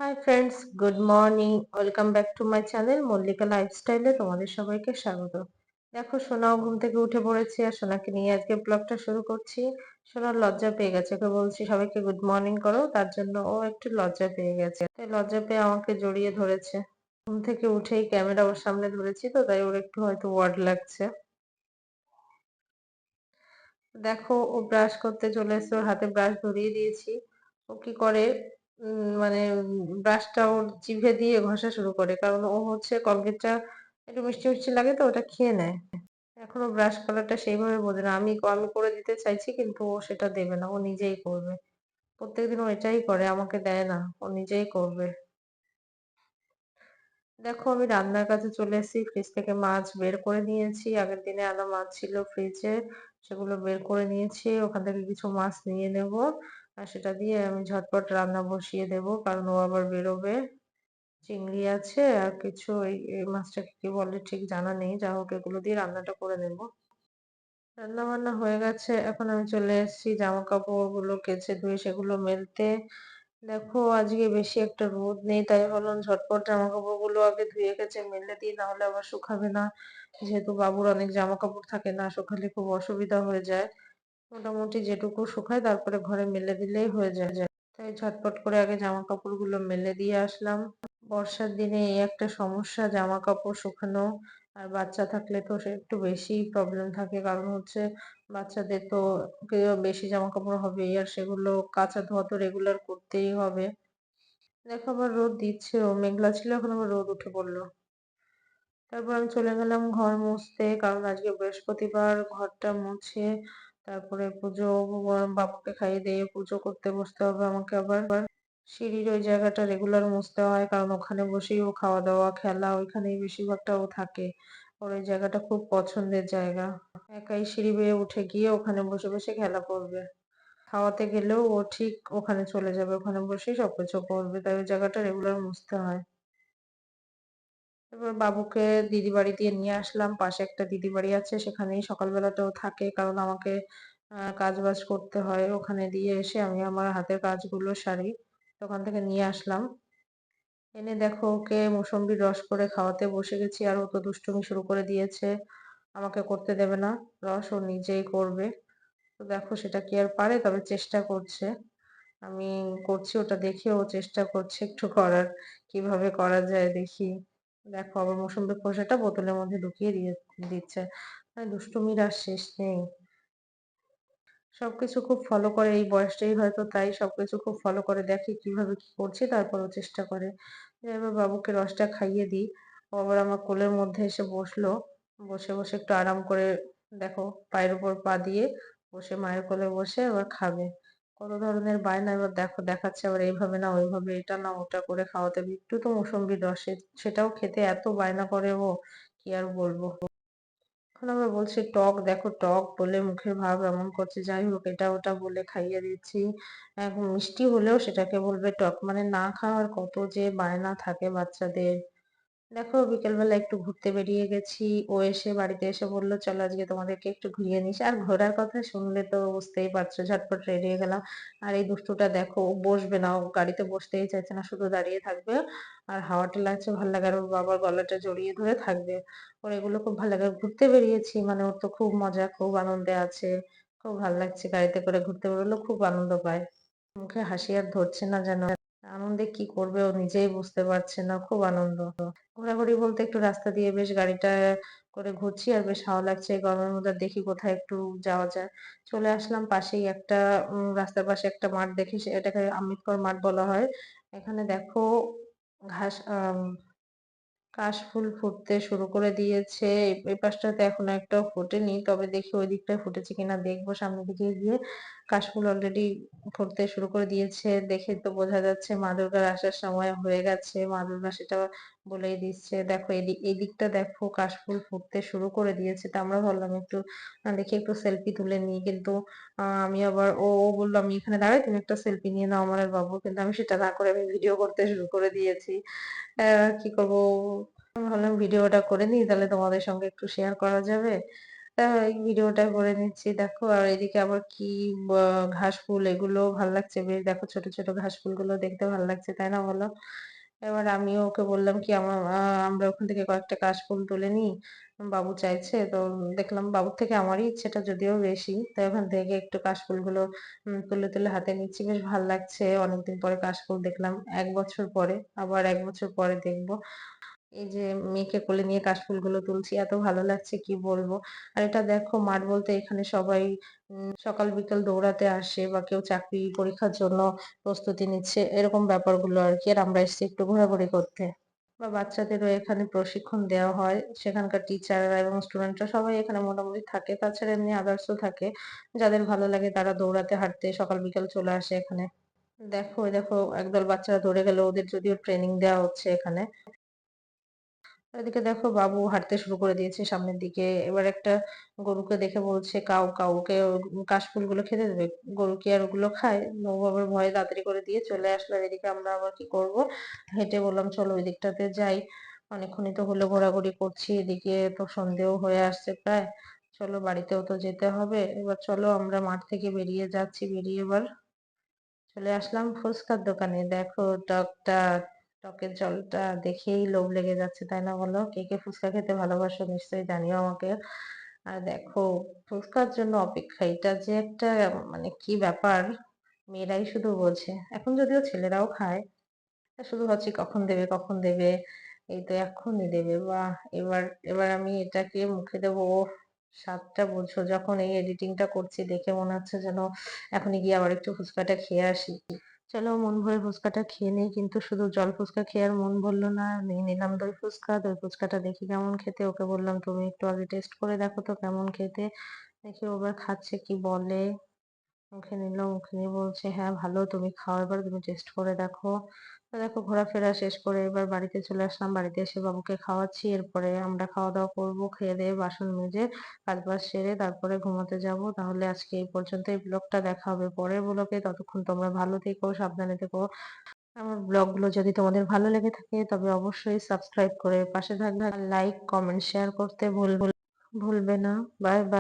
High friends, good morning. Welcome back to my channel Mallika লাইফস্টাইলে তোমাদের সবাইকে স্বাগত। দেখো, সোনাও ঘুম থেকে উঠে পড়েছে আর সোনাকে নিয়ে আজকে ব্লগটা শুরু করছি। সোনার লজ্জা পেয়ে গেছে, ওকে বলছি সবাইকে গুড মর্নিং করো, তার জন্য ও একটু লজ্জা পেয়ে গেছে, তাই লজ্জা পেয়ে আমাকে জড়িয়ে ধরেছে। ঘুম থেকে উঠেই ক্যামেরা ওর সামনে ধরেছি, তো তাই ওর একটু হয়তো ওয়ার্ড লাগছে। দেখো, ও ব্রাশ করতে চলে এসেছে, ওর হাতে ব্রাশ ধরিয়ে দিয়েছি। ও কি করে, মানে ব্রাশটা ওর জিভে দিয়ে ঘষা শুরু করে, কারণ ও হচ্ছে কলগেটটা একটু মিষ্টি মিষ্টি লাগে তো ওটা খেয়ে নেয়। এখনো ব্রাশ করাটা সেইভাবে বোঝে না। আমি আমি করে দিতে চাইছি কিন্তু ও সেটা দেবে না, ও নিজেই করবে। প্রত্যেকদিন ও এটাই করে, আমাকে দেয় না, ও নিজেই করবে। দেখো, আমি রান্নার কাছে চলে এসেছি। ফ্রিজ থেকে মাছ বের করে নিয়েছি, আগের দিনে আনা মাছ ছিল ফ্রিজে, সেগুলো বের করে নিয়েছি। ওখান থেকে কিছু মাছ নিয়ে নেব আর সেটা দিয়ে আমি ঝটপট রান্না বসিয়ে দেব, কারণ ও আবার বেরোবে। চিংড়ি আছে আর কিছু, এই মাছটাকে কি বলে ঠিক জানা নেই, যা হোক এগুলো দিয়ে রান্নাটা করে নেব। রান্না বান্না হয়ে গেছে, এখন আমি চলে এসেছি জামা কাপড় গুলো কেচে ধুয়ে সেগুলো মেলতে। দেখো, আজকে বেশি একটা রোদ নেই, তাই ভাবলাম ঝটপট জামা কাপড় গুলো আগে ধুয়ে গেছে মেলে দিই, না হলে আবার শুকাবে না। যেহেতু বাবুর অনেক জামা কাপড় থাকে, না শুকালে খুব অসুবিধা হয়ে যায়। মোটামুটি যেটুকু শুকায় তারপরে ঘরে মেলে দিলেই হয়ে যায়। তাই ঝটপট করে আগে জামা কাপড় গুলো মেলে দিয়ে আসলাম। বর্ষার দিনে এই একটা সমস্যা, জামা কাপড় শুকানো। আর বাচ্চা থাকলে তো সে একটু বেশি প্রবলেম থাকে, কারণ হচ্ছে বাচ্চাদের তো বেশি জামা কাপড় হবেই, আর সেগুলো কাচা ধোয়া তো রেগুলার করতেই হবে। দেখো, আবার রোদ দিচ্ছে, ও মেঘলা ছিল, এখন আবার রোদ উঠে পড়লো। তারপর আমি চলে গেলাম ঘর মুছতে, কারণ আজকে বৃহস্পতিবার, ঘরটা মুছে তারপরে পুজো, বাবুকে খাইয়ে দিয়ে পুজো করতে বসতে হবে আমাকে আবার। সিঁড়ির ওই জায়গাটা রেগুলার মুছতে হয়, কারণ ওখানে বসেই ও খাওয়া দাওয়া খেলা ওইখানেই বেশিরভাগটা ও থাকে। ওর ওই জায়গাটা খুব পছন্দের জায়গা। একাই সিঁড়ি বেয়ে উঠে গিয়ে ওখানে বসে বসে খেলা করবে। খাওয়াতে গেলেও ও ঠিক ওখানে চলে যাবে, ওখানে বসেই সবকিছু করবে, তাই ওই জায়গাটা রেগুলার মুছতে হয়। এবার বাবুকে দিদি বাড়ি দিয়ে নিয়ে আসলাম, পাশে একটা দিদি বাড়ি আছে, সেখানেই সকালবেলাটাও থাকে, কারণ আমাকে কাজ বাজ করতে হয়। ওখানে দিয়ে এসে আমি আমার হাতের কাজগুলো সারি। ওখান থেকে নিয়ে আসলাম, এনে দেখো ওকে মোসম্বির রস করে খাওয়াতে বসে গেছি। আর ও তো দুষ্টুমি শুরু করে দিয়েছে, আমাকে করতে দেবে না, রস ও নিজেই করবে। তো দেখো, সেটা কি আর পারে, তবে চেষ্টা করছে। আমি করছি ওটা দেখে ও চেষ্টা করছে একটু করার, কিভাবে করা যায় দেখি। দেখো, আবার মৌসুমী খোসাটা বোতলের মধ্যে ঢুকিয়ে দিয়ে দিচ্ছে। দুষ্টুমির আর শেষ নেই। সবকিছু খুব ফলো করে, এই বয়সটাই হয়তো, তাই সবকিছু খুব ফলো করে, দেখে কিভাবে কি করছি, তারপরও চেষ্টা করে। এবার বাবুকে রসটা খাইয়ে দিই। ও আবার আমার কোলের মধ্যে এসে বসলো, বসে বসে একটু আরাম করে, দেখো পায়ের উপর পা দিয়ে বসে মায়ের কোলে বসে এবার খাবে। কত ধরনের বায়না, এবার দেখো দেখাচ্ছে আবার এইভাবে না ওইভাবে, এটা না ওটা করে খাওয়াতে হবে। একটু তো মৌসুম্বি রস, সেটাও খেতে এত বায়না করে ও, কি আর বলবো। এখন আবার বলছে টক, দেখো টক বলে মুখের ভাব এমন করছে। যাই হোক, এটা ওটা বলে খাইয়ে দিচ্ছি। এখন মিষ্টি হলেও সেটাকে বলবে টক, মানে না খাওয়ার কত যে বায়না থাকে বাচ্চাদের। দেখো, বিকেলবেলা একটু ঘুরতে বেরিয়ে গেছি। ও এসে বাড়িতে এসে বললো চলো আজকে তোমাদেরকে একটু ঘুরিয়ে নিস। আর ঘোরার কথা শুনলে তো বুঝতেই পারছো, ঝটপট রেডি হয়ে গেলাম। আর এই দুষ্টুটা দেখো, ও বসবে না, ও গাড়িতে বসতেই চাইছে না, শুধু দাঁড়িয়ে থাকবে। আর হাওয়াটা লাগছে ভালো লাগে, আর ওর বাবার গলাটা জড়িয়ে ধরে থাকবে। ওর এগুলো খুব ভালো লাগে। ঘুরতে বেরিয়েছি মানে ওর তো খুব মজা, খুব আনন্দে আছে। খুব ভালো লাগছে, গাড়িতে করে ঘুরতে বেরোলো খুব আনন্দ পায়। মুখে হাসি আর ধরছে না যেন, আনন্দে কি করবে ও নিজেই বুঝতে পারছে না, খুব আনন্দ। ঘোরাঘুরি বলতে একটু রাস্তা দিয়ে বেশ গাড়িটা করে ঘুরছি, আর বেশ ভালো লাগছে এই গরমের মধ্যে। দেখি কোথায় একটু যাওয়া যায়। চলে আসলাম পাশেই একটা, রাস্তার পাশে একটা মাঠ দেখি, এটাকে আম্বেদকর মাঠ বলা হয়। এখানে দেখো ঘাস, কাশফুল ফুটতে শুরু করে দিয়েছে। এই পাশটাতে এখনো একটাও ফোটেনি, তবে দেখি ওই দিকটায় ফুটেছে কিনা দেখবো সামনের দিকে গিয়ে। কাশফুল অলরেডি ফুটতে শুরু করে দিয়েছে, দেখে তো বোঝা যাচ্ছে মা দুর্গার আসার সময় হয়ে গেছে, মা দুর্গা সেটা বলেই দিচ্ছে। দেখো এই দিকটা দেখো কাশফুল ফুটতে শুরু করে দিয়েছে। তা আমরা ভাবলাম একটু দেখি একটু সেলফি তুলে নিই, কিন্তু আমি আবার, ও ও বললো আমি এখানে দাঁড়াই, তুমি একটা সেলফি নিয়ে নাও আমার আর বাবু, কিন্তু আমি সেটা না করে আমি ভিডিও করতে শুরু করে দিয়েছি। কি করবো, আমি ভাবলাম ভিডিওটা করে নিই, তাহলে তোমাদের সঙ্গে একটু শেয়ার করা যাবে। এই ভিডিওটা করে নিচ্ছি দেখো। আর এদিকে আবার কি ঘাস ফুল, এগুলো ভাল লাগছে বেশ। দেখো ছোট ছোট ঘাস ফুলগুলো দেখতে ভাল লাগছে, তাই না বলো? এবার আমিও ওকে বললাম কি আমরা ওখান থেকে কয়েকটা কাশফুল তুলে নিই। বাবু চাইছে তো, দেখলাম বাবুর থেকে আমারই ইচ্ছেটা যদিও বেশি, তাই ওখান থেকে একটু কাশফুলগুলো তুলে তুলে হাতে নিচ্ছি। বেশ ভাল লাগছে, অনেকদিন পরে কাশফুল দেখলাম, 1 বছর পরে। আবার 1 বছর পরে দেখবো। এই যে মেয়েকে কোলে নিয়ে কাশফুলগুলো তুলছি, এত ভালো লাগছে কি বলবো। আর এটা দেখো, মাঠ বলতে এখানে সবাই সকাল বিকাল দৌড়াতে আসে, বা কেউ চাকরি পরীক্ষার জন্য প্রস্তুতি নিচ্ছে, এরকম ব্যাপারগুলো আর কি। আর আমরা এসেছি একটু ঘোরাঘুরি করতে। বা বাচ্চাদেরও এখানে প্রশিক্ষণ দেওয়া হয়, সেখানকার টিচাররা এবং স্টুডেন্টরা সবাই এখানে মোটামুটি থাকে। তাছাড়া এমনি আদার্সও থাকে, যাদের ভালো লাগে তারা দৌড়াতে হাঁটতে সকাল বিকাল চলে আসে এখানে। দেখো ওই দেখো, একদল বাচ্চারা দৌড়ে গেল, ওদের যদিও ট্রেনিং দেওয়া হচ্ছে এখানে। এদিকে দেখো বাবু হাঁটতে শুরু করে দিয়েছে সামনের দিকে। এবার একটা গরুকে দেখে বলছে কাউ কাউ, ওকে কাশফুলগুলো খেতে দেবে। গরু কি আর ওগুলো খায়? ও বাবার ভয়ে তাড়াতাড়ি করে দিয়ে চলে আসলো। আর এদিকে আমরা আবার কি করব, হেঁটে বললাম চলো ওই দিকটাতে যাই। অনেকক্ষণই তো হলো ঘোরাঘুরি করছি, এদিকে তো সন্ধেও হয়ে আসছে প্রায়। চলো বাড়িতেও তো যেতে হবে। এবার চলো আমরা মাঠ থেকে বেরিয়ে যাচ্ছি, বেরিয়ে এবার চলে আসলাম ফুচকার দোকানে। দেখো টকটা, টকের জলটা দেখেই লোভ লেগে যাচ্ছে, তাই না বলো? কে কে ফুচকা খেতে ভালোবাসো নিশ্চয়ই জানিও আমাকে। আর দেখো, ফুচকার জন্য অপেক্ষা, এটা যে একটা মানে কি ব্যাপার, মেয়েরাই শুধু বোঝে। এখন যদিও ছেলেরাও খায়, তা শুধু ভাবছি কখন দেবে কখন দেবে। এই তো এক্ষুনি দেবে, বাহ! এবার এবার আমি এটাকে মুখে দেবো। ওহ, স্বাদটা বুঝো। যখন এই এডিটিংটা করছি দেখে মনে হচ্ছে যেন এখনই গিয়ে আবার একটু ফুচকাটা খেয়ে আসি। চলো মন ভরে ফুচকাটা খেয়ে নিই। কিন্তু শুধু জল ফুচকা খেয়ে আর মন ভরলো না, নিয়ে নিলাম দই ফুচকা। দই ফুচকাটা দেখি কেমন খেতে, ওকে বললাম তুমি একটু আগে টেস্ট করে দেখো তো কেমন খেতে। দেখি ও এবার খাচ্ছে কি বলে। মুখে নিল, মুখে নিয়ে বলছে হ্যাঁ ভালো, তুমি খাও, এবার তুমি টেস্ট করে দেখো। তো দেখো ঘোরাফেরা শেষ করে এবার বাড়িতে চলে আসলাম। বাড়িতে এসে বাবুকে খাওয়াচ্ছি, এরপরে আমরা খাওয়া দাওয়া করবো। খেয়ে দিয়ে বাসন মেজে কাজ বাজ সেরে তারপরে ঘুমাতে যাব। তাহলে আজকে এই পর্যন্ত। এই ব্লগটা দেখা হবে পরের ব্লগে। ততক্ষণ তোমরা ভালো থেকো, সাবধানে থেকো। আমার ব্লগগুলো যদি তোমাদের ভালো লেগে থাকে তবে অবশ্যই সাবস্ক্রাইব করে পাশে থাকবে। আর লাইক কমেন্ট শেয়ার করতে ভুলবে না। Bye bye.